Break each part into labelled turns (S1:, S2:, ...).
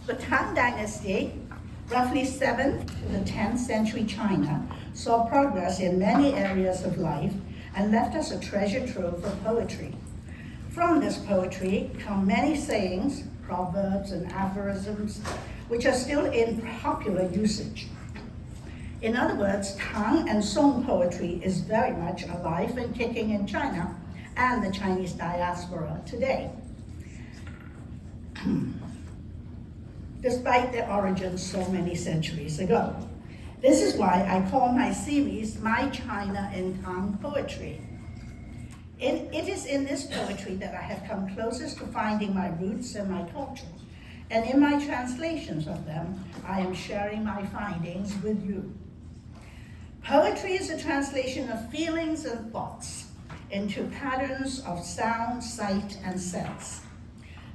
S1: The Tang Dynasty, roughly 7th to the 10th century China, saw progress in many areas of life and left us a treasure trove of poetry. From this poetry come many sayings, proverbs, and aphorisms, which are still in popular usage. In other words, Tang and Song poetry is very much alive and kicking in China and the Chinese diaspora today, despite their origins so many centuries ago. This is why I call my series My China in Tang Poetry. It is in this poetry that I have come closest to finding my roots and my culture. And in my translations of them, I am sharing my findings with you. Poetry is a translation of feelings and thoughts into patterns of sound, sight, and sense.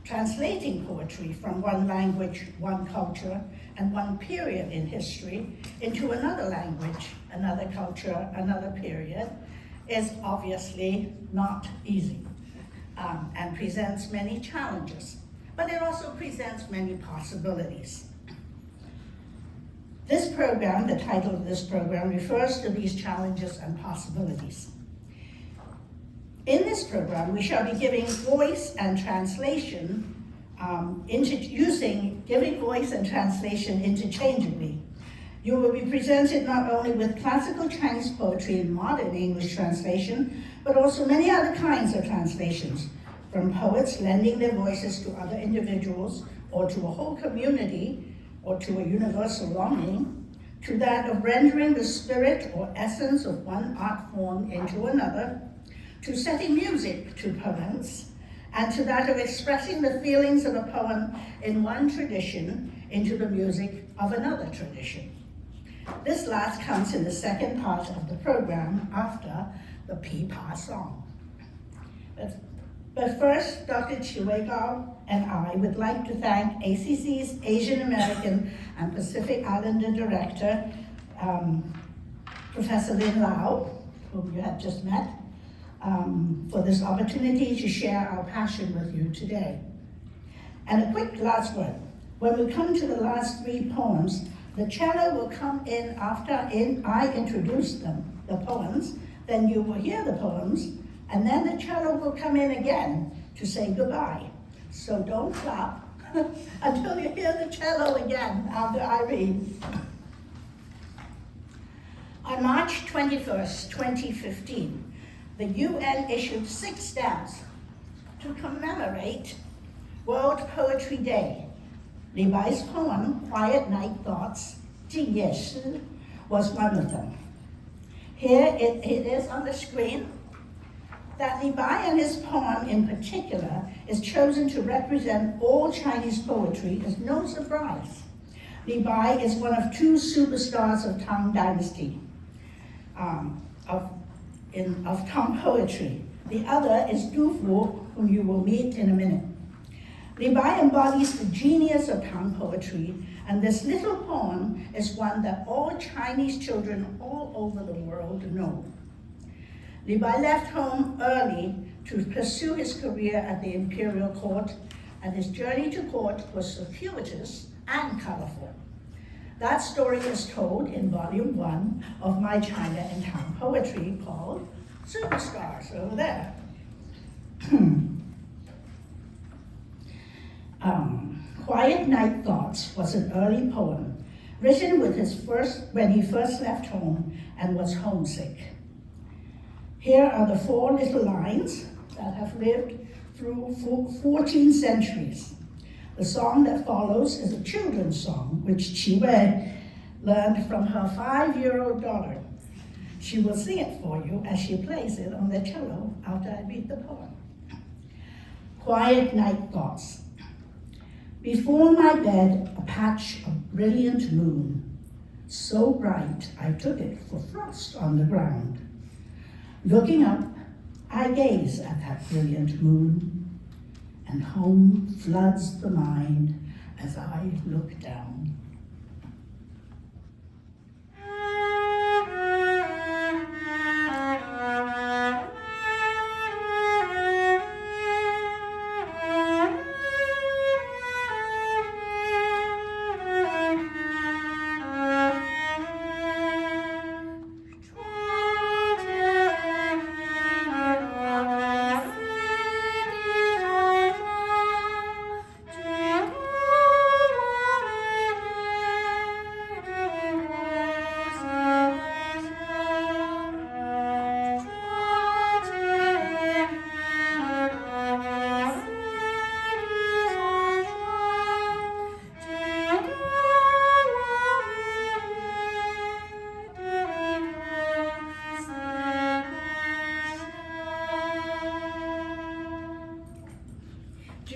S1: Translating poetry from one language, one culture, and one period in history into another language, another culture, another period is obviously not easy and presents many challenges, but it also presents many possibilities. This program, the title of this program, refers to these challenges and possibilities. In this program, we shall be giving voice and translation giving voice and translation interchangeably. You will be presented not only with classical Chinese poetry in modern English translation, but also many other kinds of translations, from poets lending their voices to other individuals or to a whole community or to a universal longing, to that of rendering the spirit or essence of one art form into another, to setting music to poems, and to that of expressing the feelings of a poem in one tradition into the music of another tradition. This last comes in the second part of the program after the Pi song. But first, Dr. Hui Kao and I would like to thank ACC's Asian American and Pacific Islander Director, Professor Lin Lau, whom you have just met, for this opportunity to share our passion with you today. And a quick last word. When we come to the last three poems, the cello will come in after I introduce them, the poems, then you will hear the poems, and then the cello will come in again to say goodbye. So don't clap until you hear the cello again after I read. On March 21st, 2015, the UN issued 6 stamps to commemorate World Poetry Day. Li Bai's poem, Quiet Night Thoughts, 静夜诗, was one of them. Here it is on the screen that Li Bai and his poem in particular is chosen to represent all Chinese poetry is no surprise. Li Bai is one of 2 superstars of Tang Dynasty, of Tang poetry. The other is Du Fu, whom you will meet in a minute. Li Bai embodies the genius of Tang poetry, and this little poem is one that all Chinese children all over the world know. Li Bai left home early to pursue his career at the imperial court, and his journey to court was circuitous and colorful. That story is told in volume 1 of My China in Tang Poetry, called Superstars, over there. Quiet Night Thoughts was an early poem written when he first left home and was homesick. Here are the 4 little lines that have lived through 14 centuries. The song that follows is a children's song, which Qi Wei learned from her 5-year-old daughter. She will sing it for you as she plays it on the cello after I read the poem. Quiet Night Thoughts. Before my bed, a patch of brilliant moon, so bright I took it for frost on the ground. Looking up, I gaze at that brilliant moon, and home floods the mind as I look down.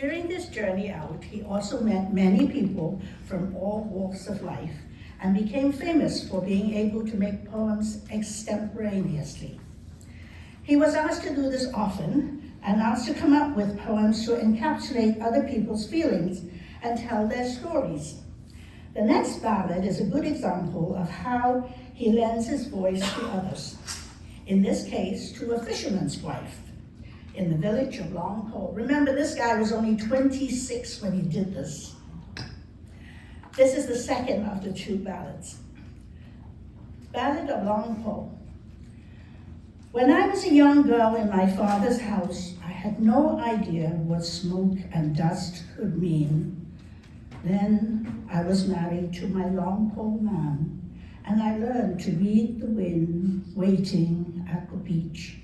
S1: During this journey out, he also met many people from all walks of life and became famous for being able to make poems extemporaneously. He was asked to do this often and asked to come up with poems to encapsulate other people's feelings and tell their stories. The next ballad is a good example of how he lends his voice to others, in this case to a fisherman's wife in the village of Long Po. Remember, this guy was only 26 when he did this. This is the second of the two ballads. Ballad of Long Po. When I was a young girl in my father's house, I had no idea what smoke and dust could mean. Then I was married to my Long Po man, and I learned to read the wind waiting at the beach.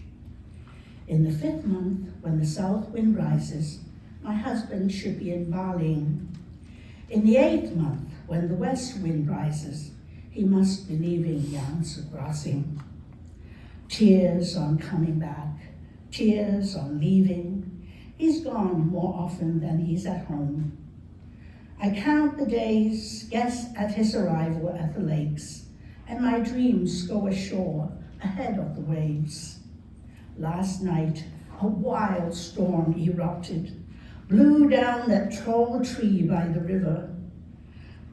S1: In the 5th month, when the south wind rises, my husband should be in Baling. In the 8th month, when the west wind rises, he must be leaving Yangtze Crossing. Tears on coming back, tears on leaving. He's gone more often than he's at home. I count the days, guess at his arrival at the lakes, and my dreams go ashore ahead of the waves. Last night, a wild storm erupted, blew down that tall tree by the river.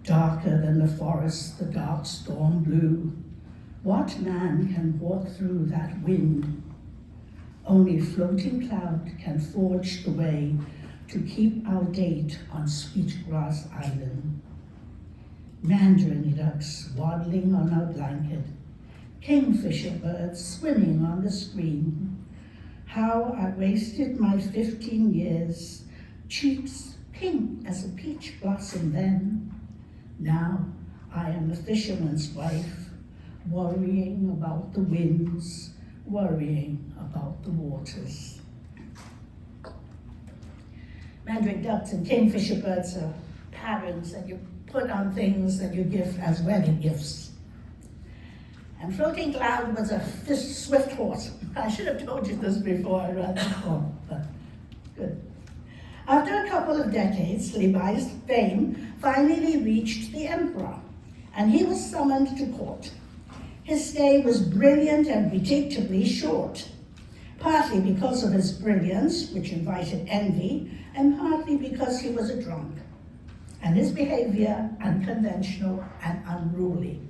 S1: Darker than the forest, the dark storm blew. What man can walk through that wind? Only floating cloud can forge the way to keep our date on Sweetgrass Island. Mandarin ducks waddling on our blanket, kingfisher birds swimming on the screen. How I wasted my 15 years, cheeks pink as a peach blossom then. Now I am a fisherman's wife, worrying about the winds, worrying about the waters. Mandarin ducks and kingfisher birds are patterns that you put on things that you give as wedding gifts. And floating cloud was a swift horse. I should have told you this before I read the poem, but good. After a couple of decades, Li Bai's fame finally reached the emperor, and he was summoned to court. His stay was brilliant and predictably short, partly because of his brilliance, which invited envy, and partly because he was a drunk, and his behavior unconventional and unruly.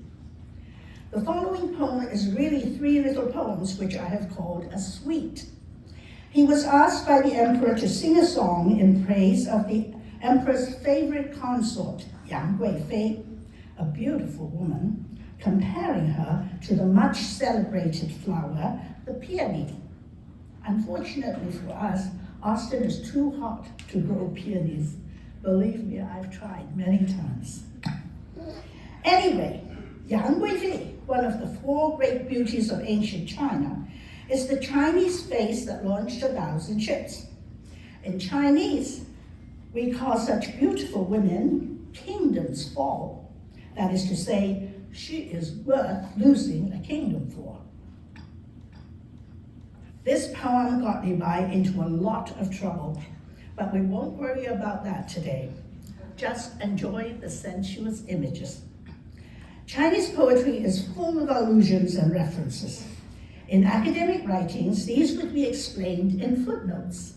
S1: The following poem is really 3 little poems which I have called a suite. He was asked by the emperor to sing a song in praise of the emperor's favorite consort, Yang Guifei, a beautiful woman, comparing her to the much celebrated flower, the peony. Unfortunately for us, Austin is too hot to grow peonies. Believe me, I've tried many times. Anyway, Yang Guifei, one of the 4 great beauties of ancient China, is the Chinese face that launched 1,000 ships. In Chinese, we call such beautiful women kingdoms fall. That is to say, she is worth losing a kingdom for. This poem got Li Bai into a lot of trouble, but we won't worry about that today. Just enjoy the sensuous images. Chinese poetry is full of allusions and references. In academic writings, these would be explained in footnotes.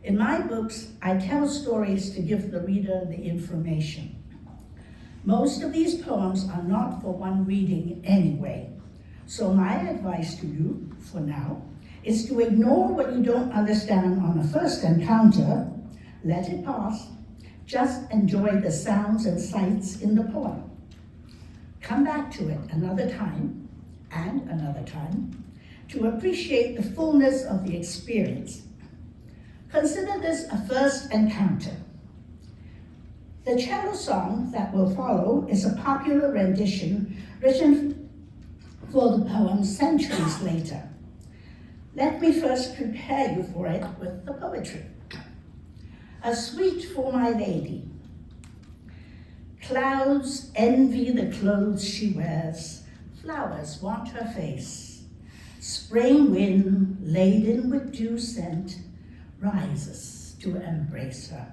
S1: In my books, I tell stories to give the reader the information. Most of these poems are not for one reading anyway, so my advice to you, for now, is to ignore what you don't understand on a first encounter, let it pass, just enjoy the sounds and sights in the poem. Come back to it another time, and another time, to appreciate the fullness of the experience. Consider this a first encounter. The cello song that will follow is a popular rendition written for the poem centuries later. Let me first prepare you for it with the poetry. A suite for my lady. Clouds envy the clothes she wears, flowers want her face. Spring wind, laden with dew scent, rises to embrace her.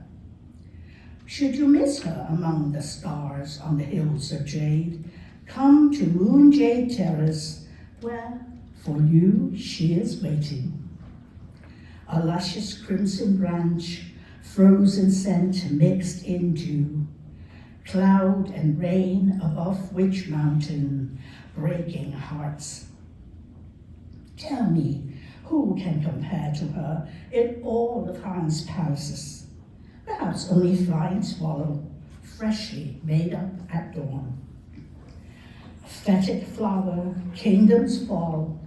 S1: Should you miss her among the stars on the hills of jade, come to Moon Jade Terrace, where for you she is waiting. A luscious crimson branch, frozen scent mixed in dew, cloud and rain above which mountain, breaking hearts. Tell me, who can compare to her in all of Han's palaces? Perhaps only flying swallow, freshly made up at dawn. Fetid flower, kingdoms fall,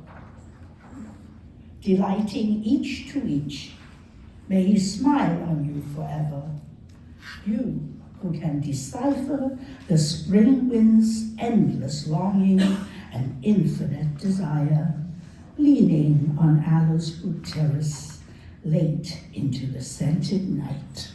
S1: delighting each to each. May he smile on you forever. You who can decipher the spring wind's endless longing and infinite desire, leaning on Aloe's wood terrace late into the scented night.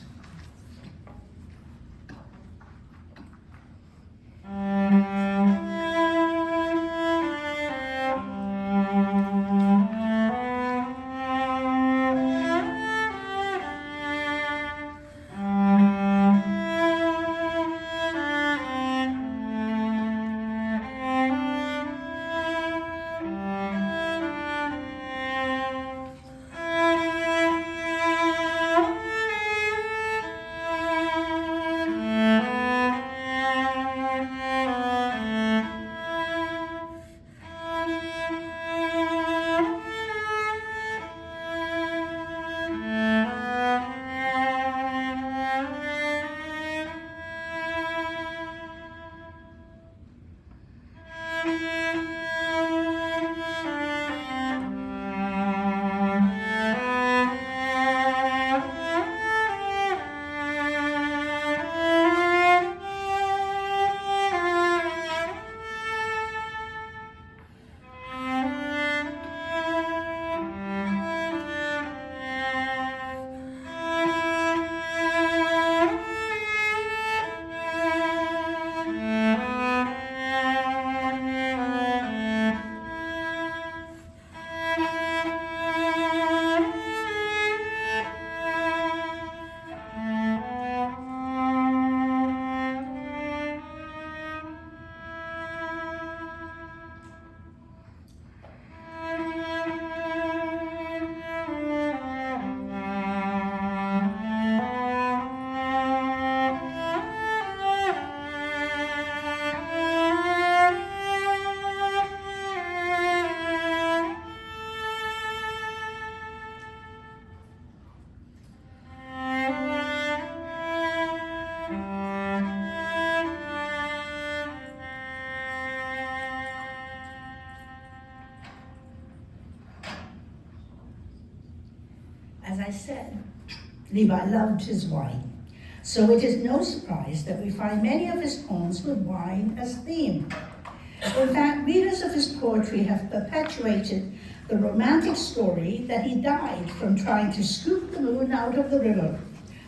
S1: As I said, Levi loved his wine, so it is no surprise that we find many of his poems with wine as theme. In fact, readers of his poetry have perpetuated the romantic story that he died from trying to scoop the moon out of the river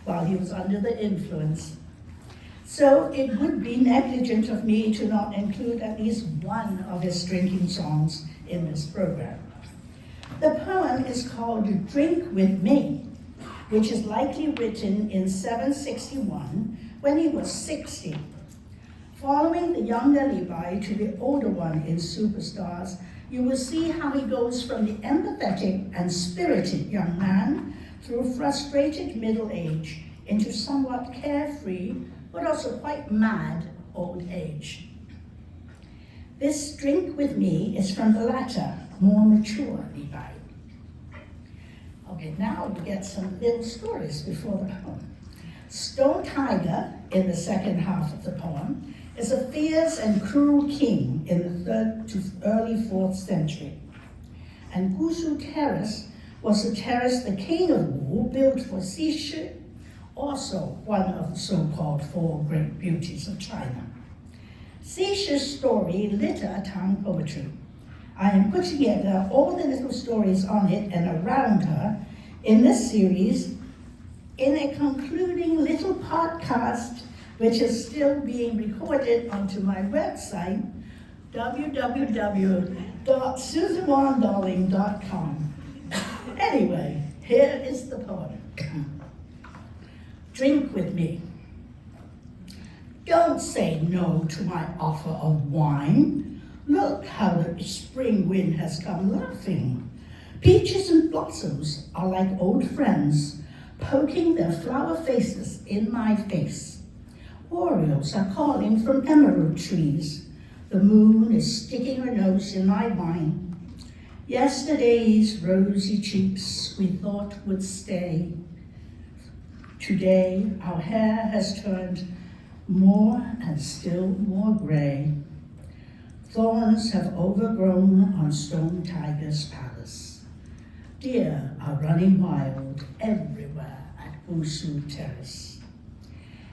S1: while he was under the influence. So it would be negligent of me to not include at least one of his drinking songs in this program. The poem is called Drink With Me, which is likely written in 761 when he was 60. Following the younger Levi to the older one in Superstars, you will see how he goes from the empathetic and spirited young man through frustrated middle age into somewhat carefree, but also quite mad old age. This Drink With Me is from the latter, more mature Levi. Okay, now we get some little stories before the poem. Stone Tiger, in the second half of the poem, is a fierce and cruel king in the 3rd to early 4th century. And Gusu Terrace was the terrace the king of Wu built for Xi, also one of the so-called 4 great beauties of China. Xi's story litter Tang Poetry. I am putting together all the little stories on it and around her in this series in a concluding little podcast which is still being recorded onto my website, www.susanwandolling.com. Anyway, here is the poem. drink with me. Don't say no to my offer of wine. Look how the spring wind has come laughing. Peaches and blossoms are like old friends, poking their flower faces in my face. Orioles are calling from emerald trees. The moon is sticking her nose in my wine. Yesterday's rosy cheeks we thought would stay. Today our hair has turned more and still more gray. Thorns have overgrown on Stone Tiger's palace. Deer are running wild everywhere at Usu Terrace.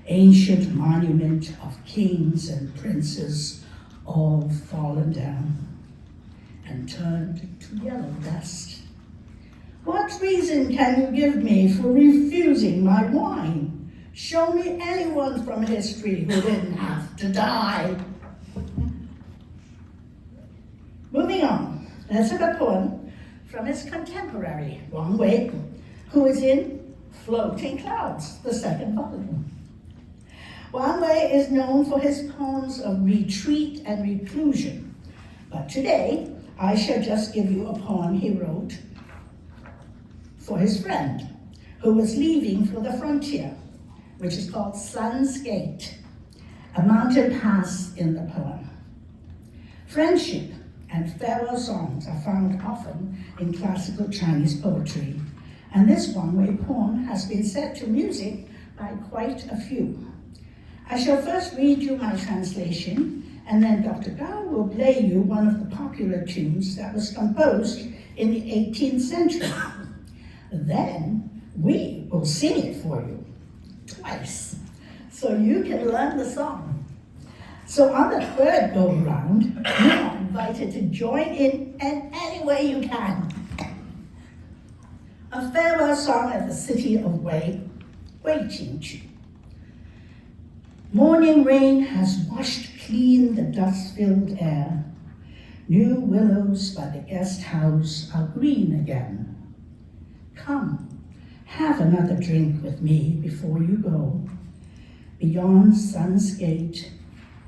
S1: Ancient monument of kings and princes all fallen down and turned to yellow dust. What reason can you give me for refusing my wine? Show me anyone from history who didn't have to die. Moving on, let's have a poem from his contemporary, Wan Dolling, who is in Floating Clouds, the second volume. Wan Dolling is known for his poems of retreat and reclusion, but today I shall just give you a poem he wrote for his friend, who was leaving for the frontier, which is called Sun's Gate, a mountain pass in the poem. Friendship and farewell songs are found often in classical Chinese poetry, and this one-way poem has been set to music by quite a few. I shall first read you my translation, and then Dr. Gao will play you one of the popular tunes that was composed in the 18th century. Then we will sing it for you twice, so you can learn the song. So on the third go-round, you are invited to join in any way you can. A farewell song at the city of Wei, Weijingqu. Morning rain has washed clean the dust-filled air. New willows by the guest house are green again. Come, have another drink with me before you go. Beyond Sun's Gate,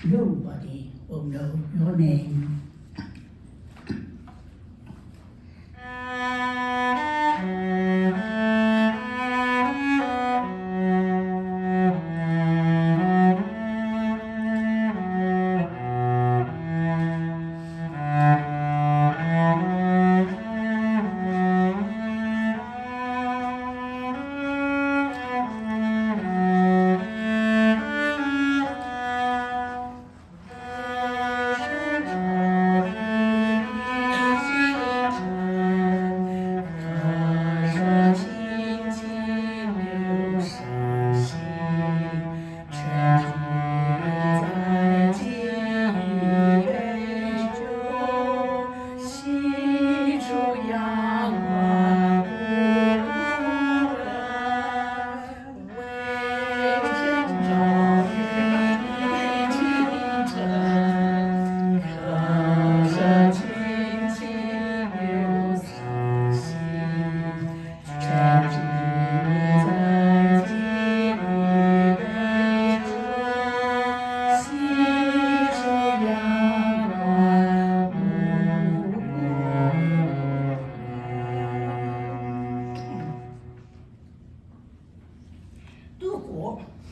S1: nobody will know your name.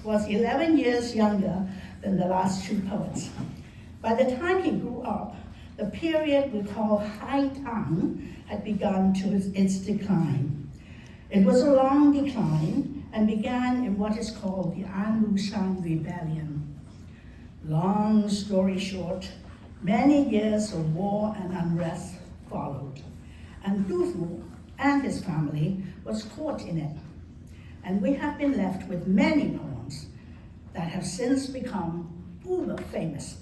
S1: Was 11 years younger than the last two poets. By the time he grew up, the period we call High Tang had begun to its decline. It was a long decline and began in what is called the An Lushan Rebellion. Long story short, many years of war and unrest followed, and Du Fu and his family was caught in it. And we have been left with many poems that have since become uber famous.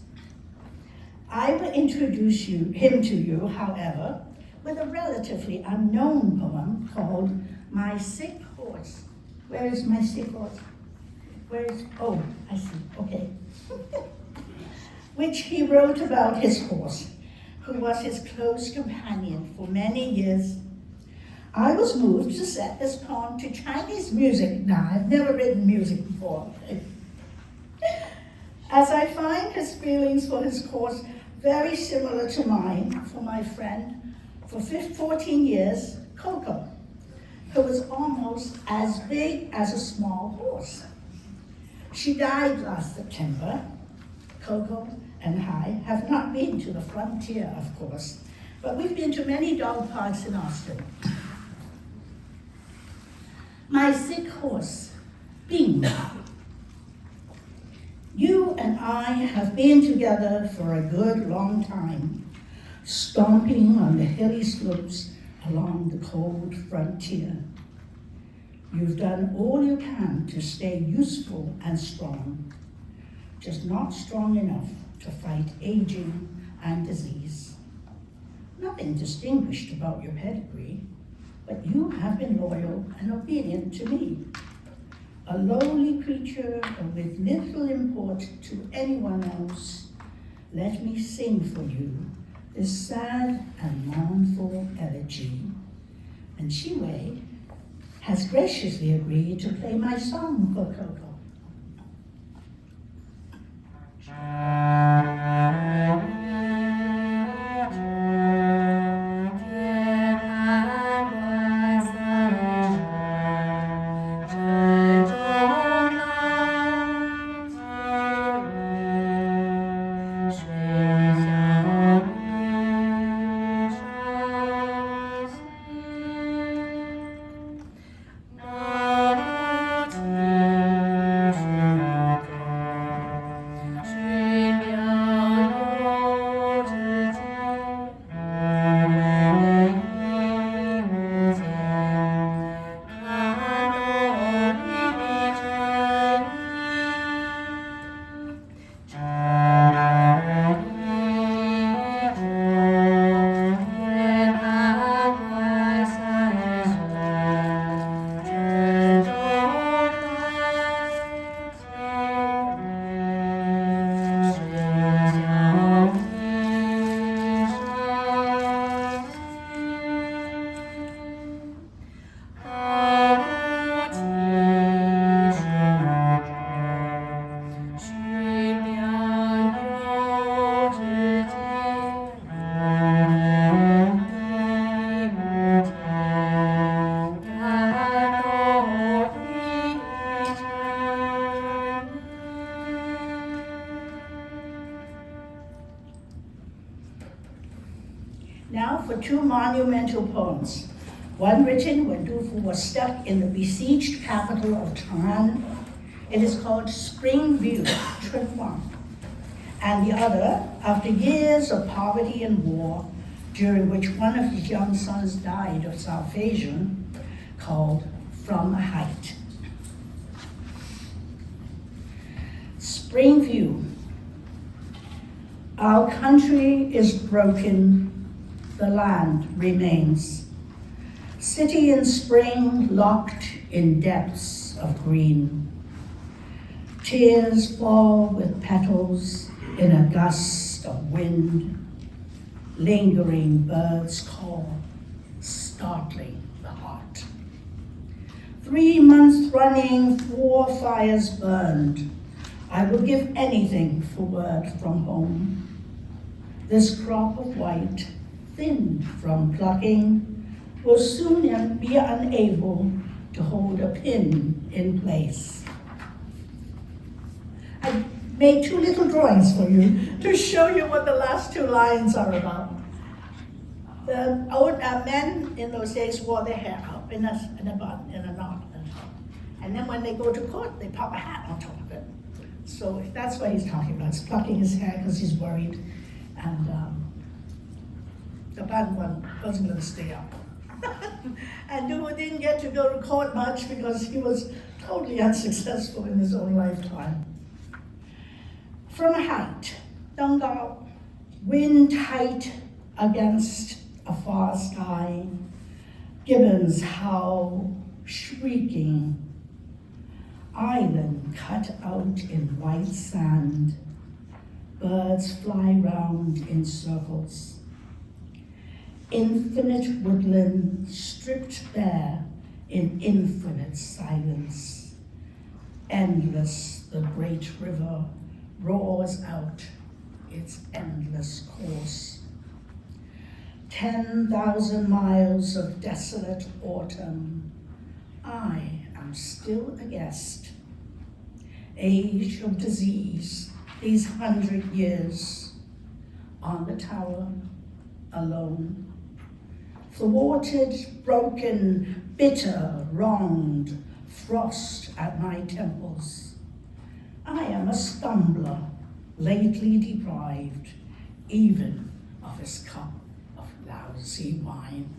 S1: I will introduce him to you, however, with a relatively unknown poem called My Sick Horse. Where is my sick horse? Oh, I see, okay. Which he wrote about his horse, who was his close companion for many years. I was moved to set this poem to Chinese music. Now, I've never written music before. As I find his feelings for his cause very similar to mine for my friend for 14 years, Coco, who was almost as big as a small horse. She died last September. Coco and I have not been to the frontier, of course, but we've been to many dog parks in Austin. My sick horse, Bing. You and I have been together for a good long time, stomping on the hilly slopes along the cold frontier. You've done all you can to stay useful and strong, just not strong enough to fight aging and disease. Nothing distinguished about your pedigree, but you have been loyal and obedient to me. A lowly creature with little import to anyone else, let me sing for you this sad and mournful elegy. And Chiwei has graciously agreed to play my song for Coco. Now for two monumental poems. One written when Du Fu was stuck in the besieged capital of Tang. It is called Spring View, Chunhuang. And the other, after years of poverty and war, during which one of his young sons died of starvation, called From a Height. Spring View. Our country is broken, the land remains. City in spring locked in depths of green. Tears fall with petals in a gust of wind. Lingering birds call, startling the heart. 3 months running, 4 fires burned. I would give anything for word from home. This crop of white, thin from plucking, will soon be unable to hold a pin in place. I made 2 little drawings for you to show you what the last 2 lines are about. The old men in those days wore their hair up in a bun, in a knot. And then when they go to court, they pop a hat on top of it. So that's what he's talking about. He's plucking his hair because he's worried. And the bun one wasn't going to stay up. And Du didn't get to go to court much because he was totally unsuccessful in his own lifetime. From a height, Dengao, wind tight against a far sky, gibbons howl, shrieking, island cut out in white sand, birds fly round in circles. Infinite woodland stripped bare in infinite silence. Endless the great river roars out its endless course. 10,000 miles of desolate autumn, I am still a guest. Age of disease, these 100 years, on the tower, alone. Thwarted, broken, bitter, wronged, frost at my temples. I am a stumbler, lately deprived, even of his cup of lousy wine.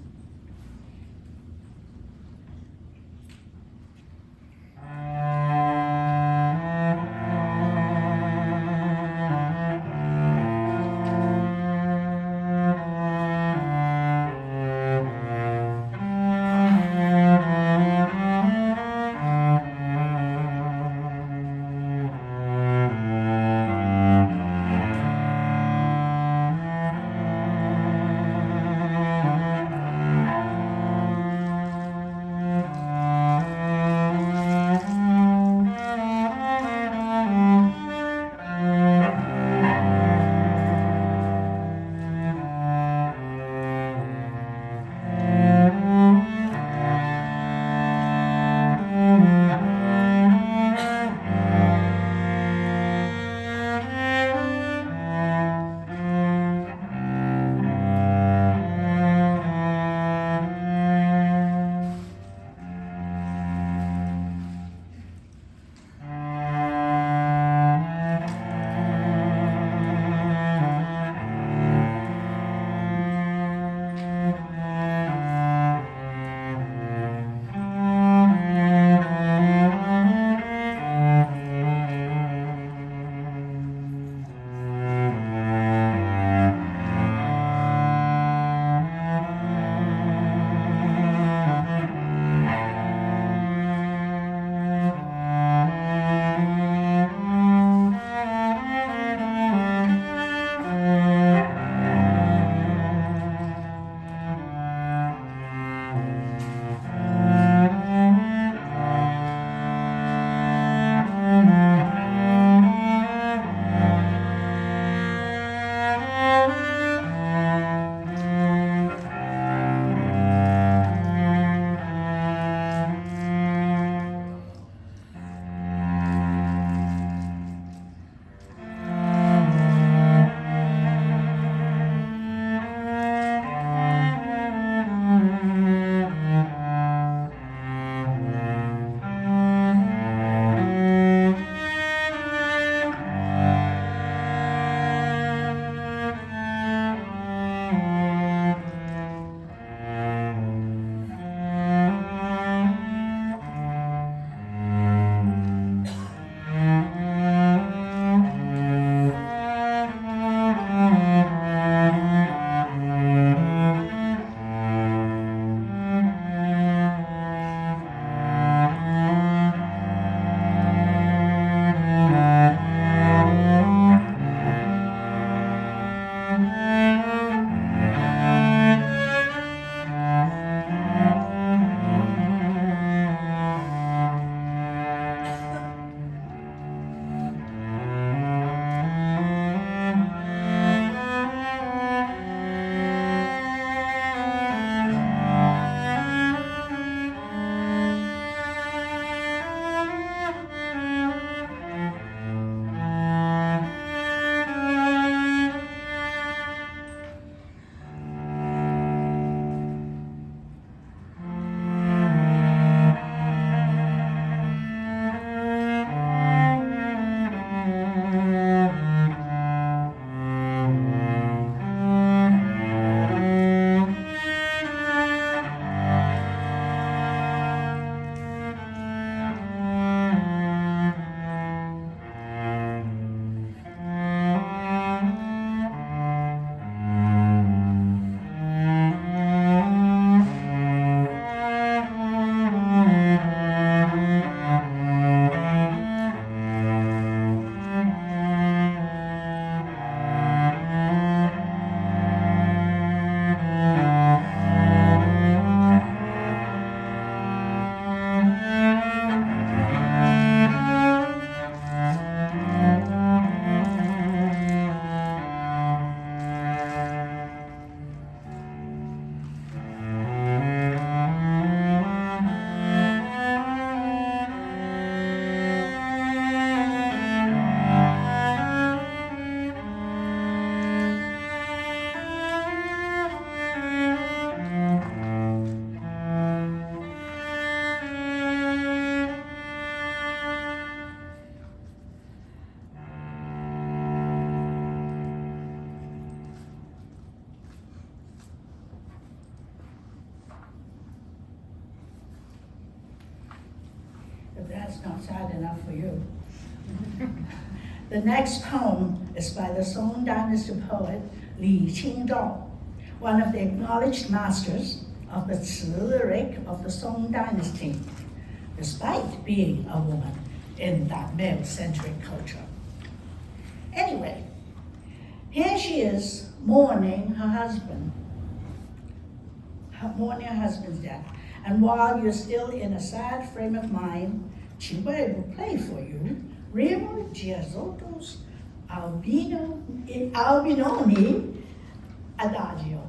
S1: But that's not sad enough for you. The next poem is by the Tang Dynasty poet Li Qingzhao, one of the acknowledged masters of the lyric of the Tang Dynasty, despite being a woman in that male-centric culture. Anyway, here she is mourning her husband, mourning her husband's death. And while you're still in a sad frame of mind, Chibai will play for you Remo Giazzotto's Albinoni Adagio.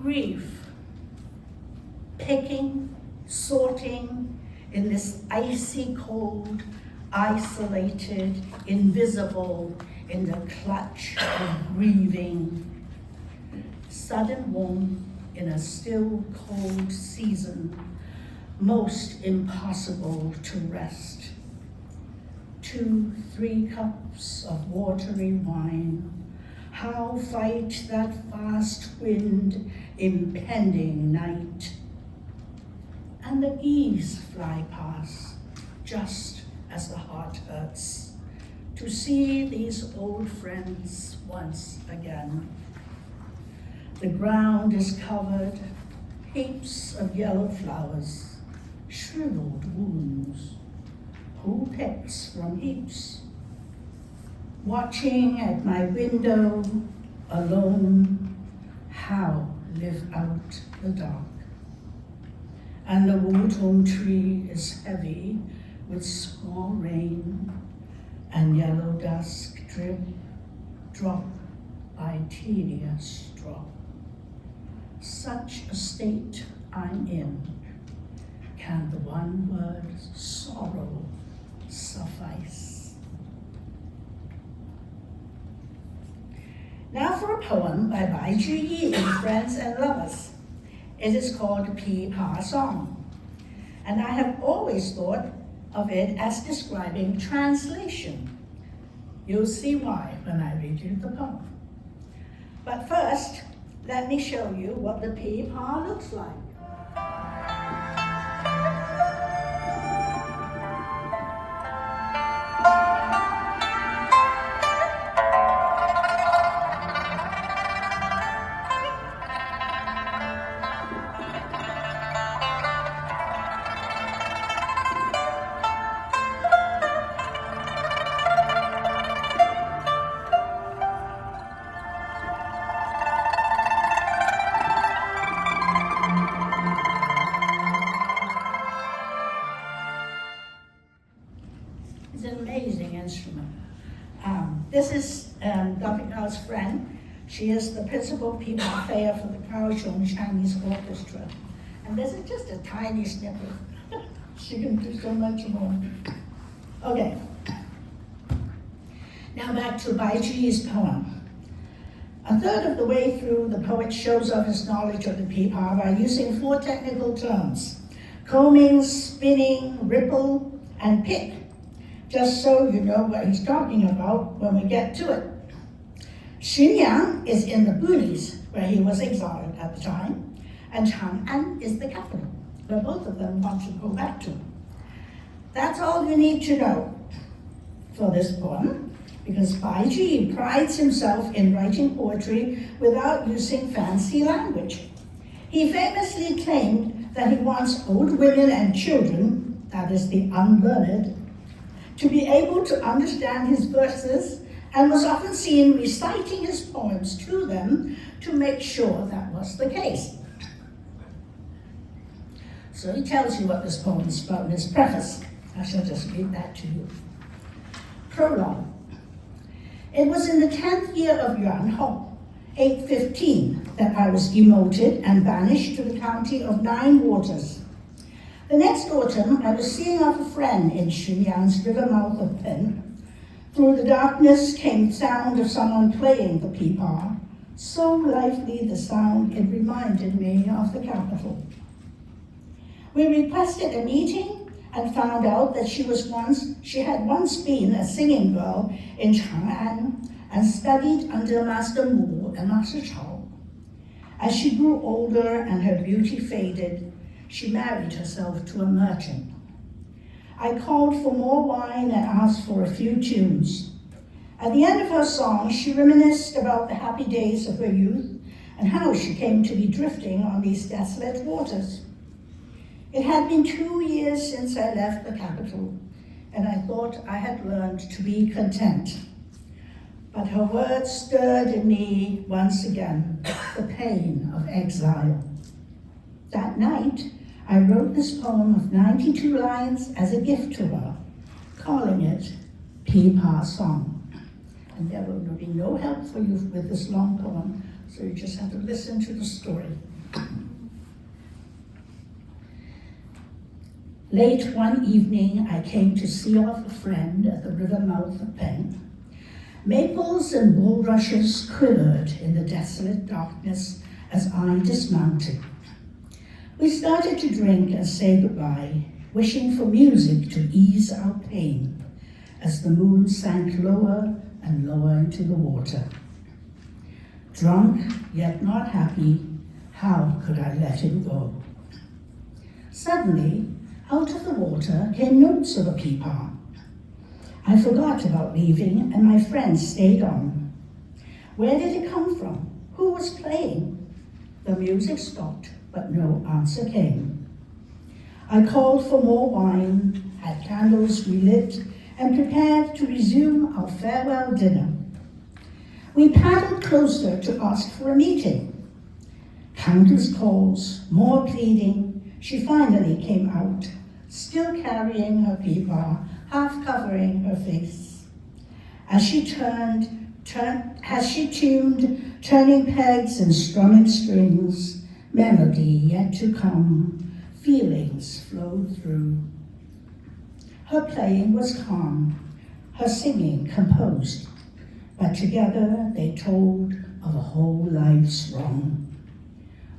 S1: Grief, picking, sorting in this icy cold, isolated, invisible, in the clutch of grieving. Sudden warmth in a still cold season, most impossible to rest. 2-3 cups of watery wine. How fight that fast wind, impending night? And the geese fly past, just as the heart hurts, to see these old friends once again. The ground is covered, heaps of yellow flowers, shriveled wounds. Who picks from heaps? Watching at my window, alone, how live out the dark. And the wutong tree is heavy with small rain, and yellow dusk drip, drop by tedious drop. Such a state I'm in, can the one word sorrow suffice? Now for a poem by Bai Juyi in Friends and Lovers. It is called Pi Pa Song, and I have always thought of it as describing translation. You'll see why when I read you the poem. But first, let me show you what the Pi Pa looks like. This is Dr. Kao's friend. She is the principal pipa player for the Kaohsiung Chinese Orchestra. And this is just a tiny snippet. She can do so much more. Okay. Now back to Bai Zhi's poem. A third of the way through, the poet shows off his knowledge of the pipa by using 4 technical terms: combing, spinning, ripple, and pick, just so you know what he's talking about when we get to it. Xunyang is in the boonies, where he was exiled at the time, and Chang'an is the capital, where both of them want to go back to. That's all you need to know for this poem, because Bai Zhi prides himself in writing poetry without using fancy language. He famously claimed that he wants old women and children, that is the unlearned, to be able to understand his verses, and was often seen reciting his poems to them to make sure that was the case. So he tells you what this poem is about in his preface. I shall just read that to you. Prologue. It was in the 10th year of Yuan Hong, 815, that I was demoted and banished to the county of 9 waters. The next autumn, I was seeing off a friend in Xunyang's river mouth of Pen. Through the darkness came sound of someone playing the pipa, so lively the sound it reminded me of the capital. We requested a meeting and found out that she had once been a singing girl in Chang'an and studied under Master Mu and Master Chao. As she grew older and her beauty faded, she married herself to a merchant. I called for more wine and asked for a few tunes. At the end of her song, she reminisced about the happy days of her youth and how she came to be drifting on these desolate waters. It had been 2 years since I left the capital, and I thought I had learned to be content. But her words stirred in me once again the pain of exile. That night, I wrote this poem of 92 lines as a gift to her, calling it Pipa Song. And there will be no help for you with this long poem, so you just have to listen to the story. Late one evening, I came to see off a friend at the river mouth of Pen. Maples and bulrushes quivered in the desolate darkness as I dismounted. We started to drink and say goodbye, wishing for music to ease our pain as the moon sank lower and lower into the water. Drunk, yet not happy, how could I let him go? Suddenly, out of the water came notes of a pipa. I forgot about leaving, and my friend stayed on. Where did it come from? Who was playing? The music stopped, but no answer came. I called for more wine, had candles relit, and prepared to resume our farewell dinner. We paddled closer to ask for a meeting. Countless calls, more pleading, she finally came out, still carrying her pipa, half covering her face. As she tuned, turning pegs and strumming strings, melody yet to come, feelings flowed through. Her playing was calm, her singing composed, but together they told of a whole life's wrong.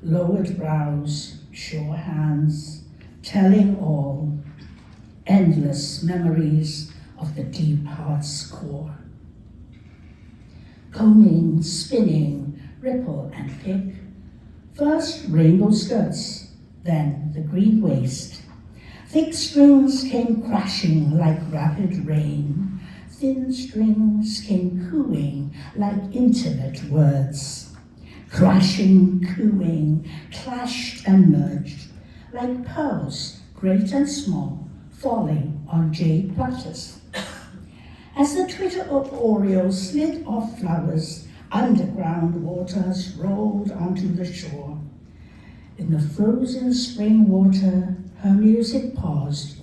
S1: Lowered brows, sure hands, telling all, endless memories of the deep heart's core. Combing, spinning, ripple and pick, first rainbow skirts, then the green waist. Thick strings came crashing like rapid rain, thin strings came cooing like intimate words. Crashing, cooing, clashed and merged, like pearls, great and small, falling on jade platters. As the twitter of orioles slid off flowers, underground waters rolled onto the shore. In the frozen spring water, her music paused,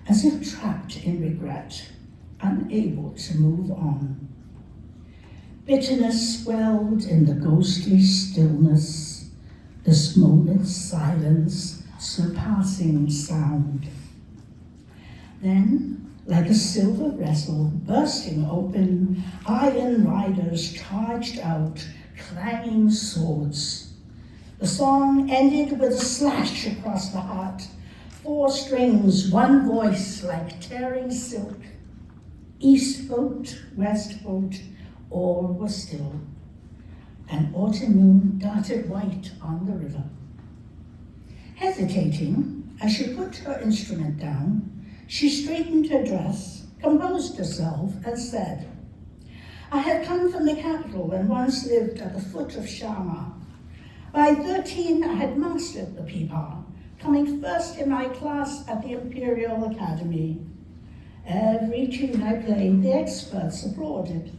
S1: as if trapped in regret, unable to move on. Bitterness swelled in the ghostly stillness, this moment's silence surpassing sound. Then, like a silver vessel bursting open, iron riders charged out, clanging swords. The song ended with a slash across the heart, 4 strings, 1 voice like tearing silk. East boat, west boat, all was still. An autumn moon darted white on the river. Hesitating, as she put her instrument down, she straightened her dress, composed herself, and said, "I had come from the capital and once lived at the foot of Shama. By 13, I had mastered the pipa, coming first in my class at the Imperial Academy. Every tune I played, the experts applauded,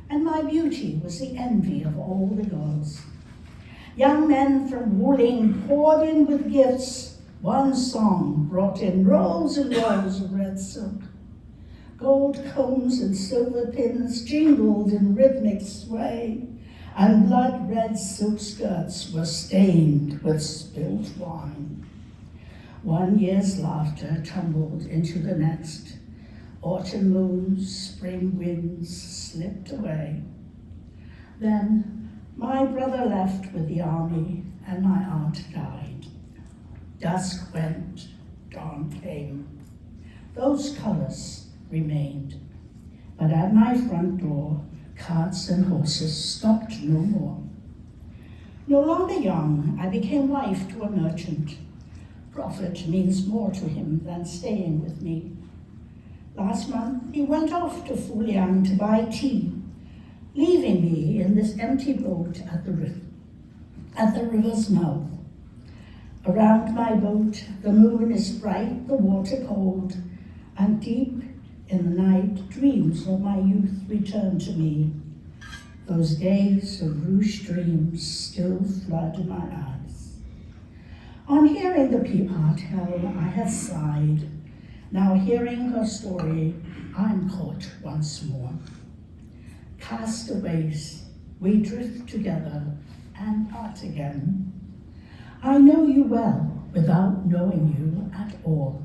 S1: and my beauty was the envy of all the girls. Young men from Wuling poured in with gifts. One song brought in rolls and rolls of red silk. Gold combs and silver pins jingled in rhythmic sway, and blood-red silk skirts were stained with spilt wine. 1 year's laughter tumbled into the next. Autumn moons, spring winds slipped away. Then my brother left with the army, and my aunt died. Dusk went, dawn came. Those colors remained. But at my front door, carts and horses stopped no more. No longer young, I became wife to a merchant. Profit means more to him than staying with me. Last month, he went off to Fuliang to buy tea, leaving me in this empty boat at the river's mouth. Around my boat, the moon is bright, the water cold, and deep in the night, dreams of my youth return to me. Those days of rouged dreams still flood my eyes. On hearing the peapod tell, I had sighed. Now hearing her story, I'm caught once more. Castaways, we drift together and part again. I know you well without knowing you at all.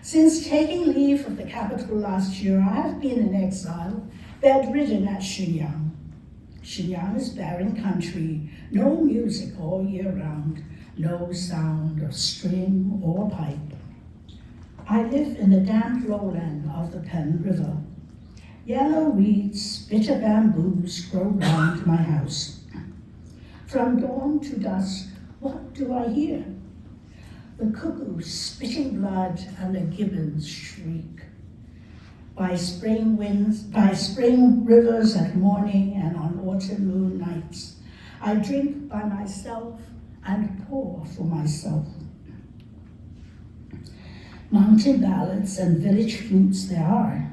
S1: Since taking leave of the capital last year, I have been in exile, bedridden at Shenyang. Shenyang is barren country, no music all year round, no sound of string or pipe. I live in the damp lowland of the Pen River. Yellow reeds, bitter bamboos grow round my house. From dawn to dusk, what do I hear? The cuckoo spitting blood and the gibbon's shriek. By spring rivers at morning and on autumn moon nights, I drink by myself and pour for myself. Mountain ballads and village flutes there are,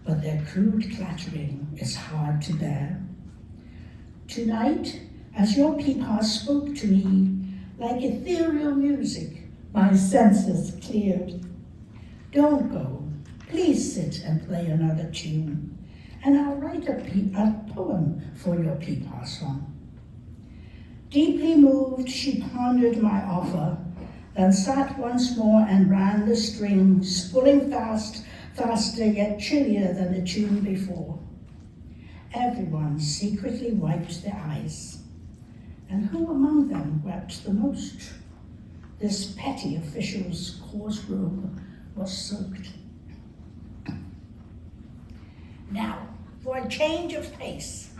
S1: but their crude clattering is hard to bear. Tonight, as your peepaw spoke to me, like ethereal music, my senses cleared. Don't go, please sit and play another tune, and I'll write a poem for your peepaw song. Deeply moved, she pondered my offer, then sat once more and ran the strings, pulling faster yet chillier than the tune before. Everyone secretly wiped their eyes, and who among them wept the most? This petty official's coarse robe was soaked. Now, for a change of pace,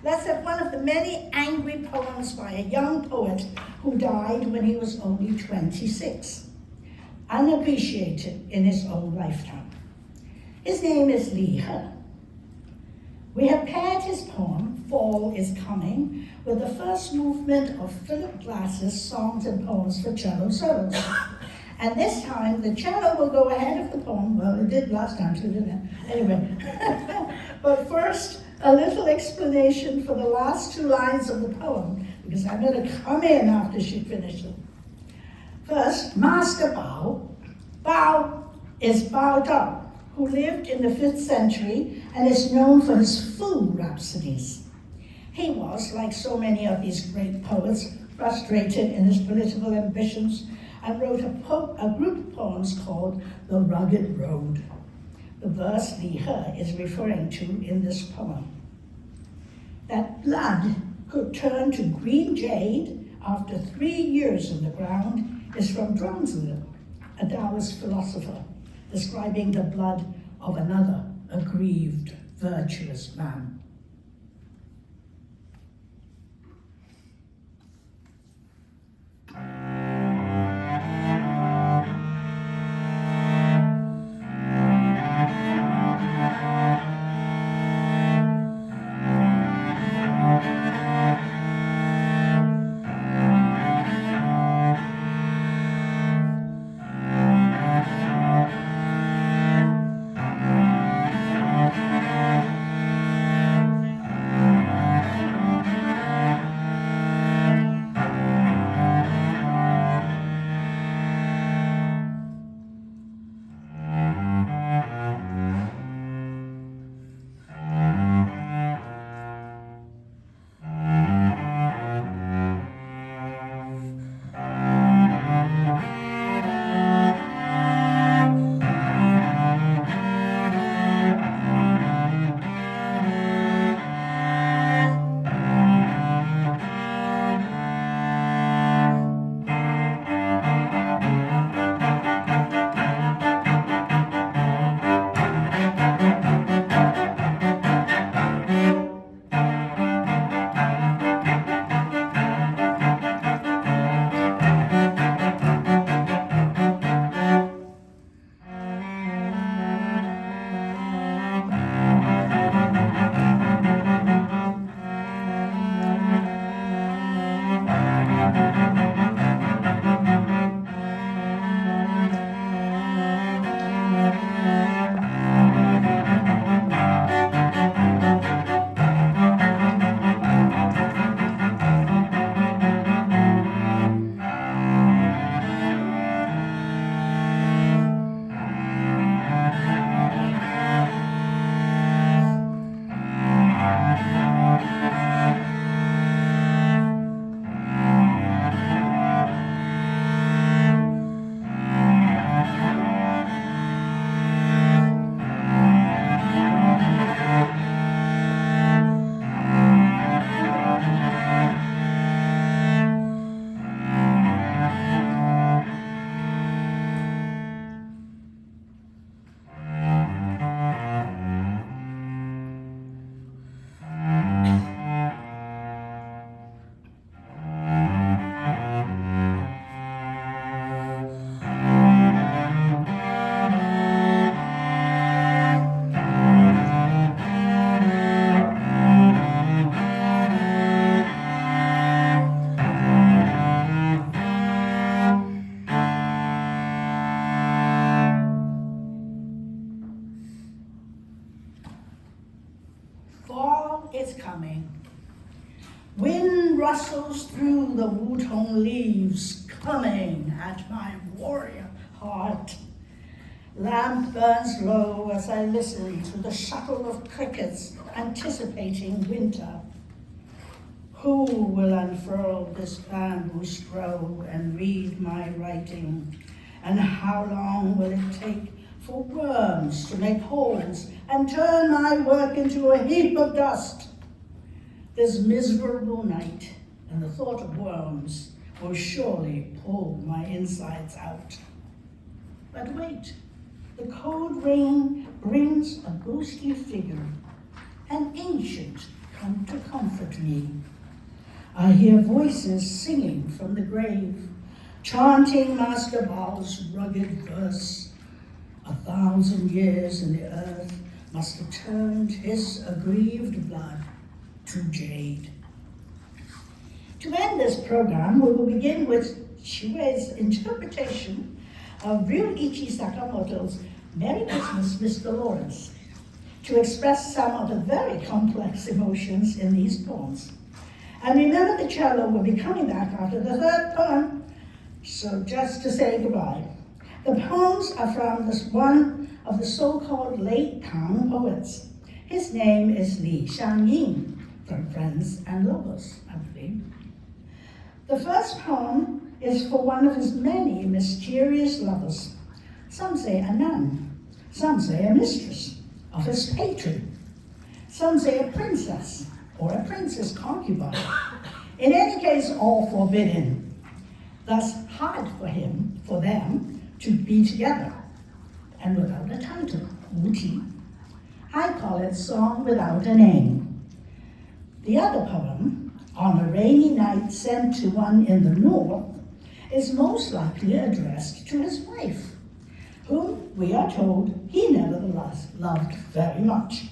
S1: let's have one of the many angry poems by a young poet who died when he was only 26, unappreciated in his own lifetime. His name is Li He. We have paired his poem, Fall is Coming, with the first movement of Philip Glass's Songs and Poems for Cello Solos. And this time, the cello will go ahead of the poem. Well, it did last time too, didn't it? Anyway. But first, a little explanation for the last 2 lines of the poem, because I'm going to come in after she finishes. First, Master Bao. Bao is Bao Dao, who lived in the 5th century and is known for his full rhapsodies. He was, like so many of these great poets, frustrated in his political ambitions and wrote a group of poems called The Rugged Road. The verse Li He is referring to in this poem. That blood could turn to green jade after 3 years in the ground is from Zhuangzi, a Taoist philosopher, describing the blood of another aggrieved, virtuous man. Is coming. Wind rustles through the wutong leaves, coming at my warrior heart. Lamp burns low as I listen to the shuttle of crickets anticipating winter. Who will unfurl this bamboo stroke and read my writing? And how long will it take for worms to make holes and turn my work into a heap of dust? This miserable night and the thought of worms will surely pull my insides out. But wait, the cold rain brings a ghostly figure, an ancient come to comfort me. I hear voices singing from the grave, chanting Master Bao's rugged verse. 1,000 years in the earth must have turned his aggrieved blood to jade. To end this program, we will begin with Shuei's interpretation of Ryuichi Sakamoto's Merry Christmas, Mr. Lawrence, to express some of the very complex emotions in these poems. And remember, the cello will be coming back after the third poem, so just to say goodbye. The poems are from this one of the so-called late Tang poets. His name is Li Xiangyin, from Friends and Lovers, I believe. The first poem is for one of his many mysterious lovers. Some say a nun, some say a mistress of his patron, some say a princess or a princess concubine. In any case, all forbidden. Thus hard for them to be together, and without a title, Wuti. I call it Song Without a Name. The other poem, On a Rainy Night Sent to One in the North, is most likely addressed to his wife, whom we are told he nevertheless loved very much.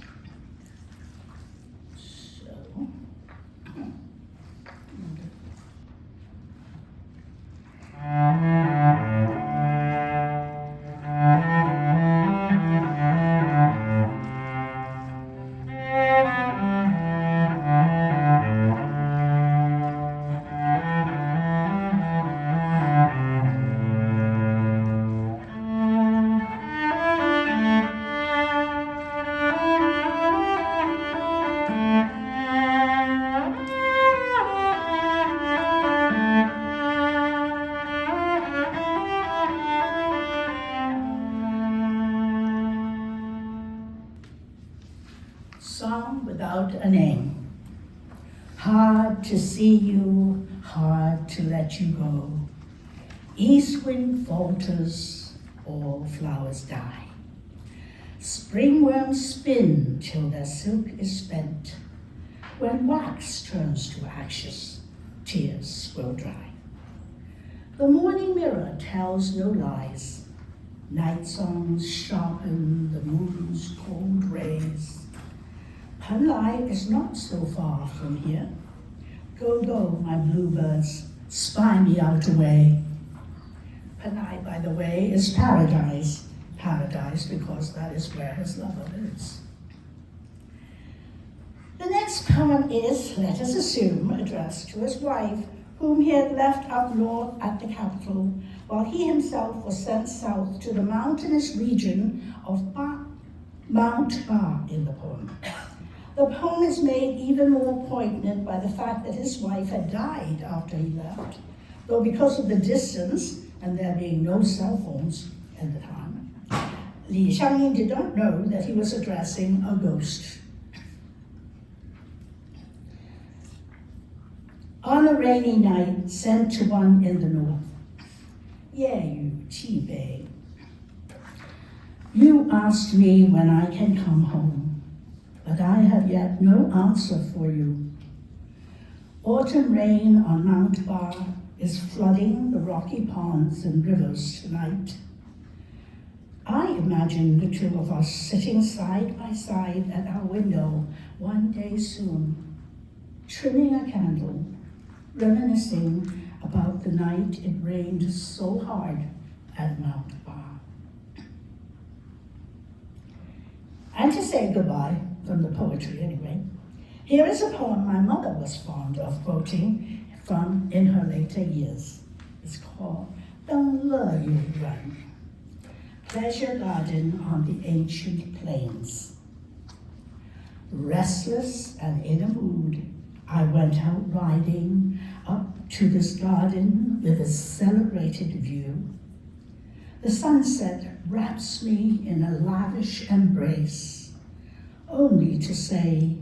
S1: Song Without a Name. Hard to see you, hard to let you go. East wind falters, all flowers die. Spring worms spin till their silk is spent. When wax turns to ashes, tears will dry. The morning mirror tells no lies. Night songs sharpen the moon's cold rays. Panlai is not so far from here. Go, go, my bluebirds, spy me out away. Panai, by the way, is paradise. Paradise because that is where his lover lives. The next poem is, let us assume, addressed to his wife, whom he had left up north at the capital, while he himself was sent south to the mountainous region of Mount Ba in the poem. The poem is made even more poignant by the fact that his wife had died after he left, though because of the distance and there being no cell phones at the time, Li Xiangyin did not know that he was addressing a ghost. On a rainy night, sent to one in the north. Ye yu qi bei. You asked me when I can come home, but I have yet no answer for you. Autumn rain on Mount Ba is flooding the rocky ponds and rivers tonight. I imagine the two of us sitting side by side at our window one day soon, trimming a candle, reminiscing about the night it rained so hard at Mount Ba. And to say goodbye, from the poetry anyway, here is a poem my mother was fond of quoting from in her later years. It's called Deng Le Yu Ren, Pleasure Garden on the Ancient Plains. Restless and in a mood, I went out riding up to this garden with a celebrated view. The sunset wraps me in a lavish embrace, only to say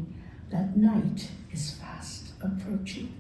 S1: that night is fast approaching.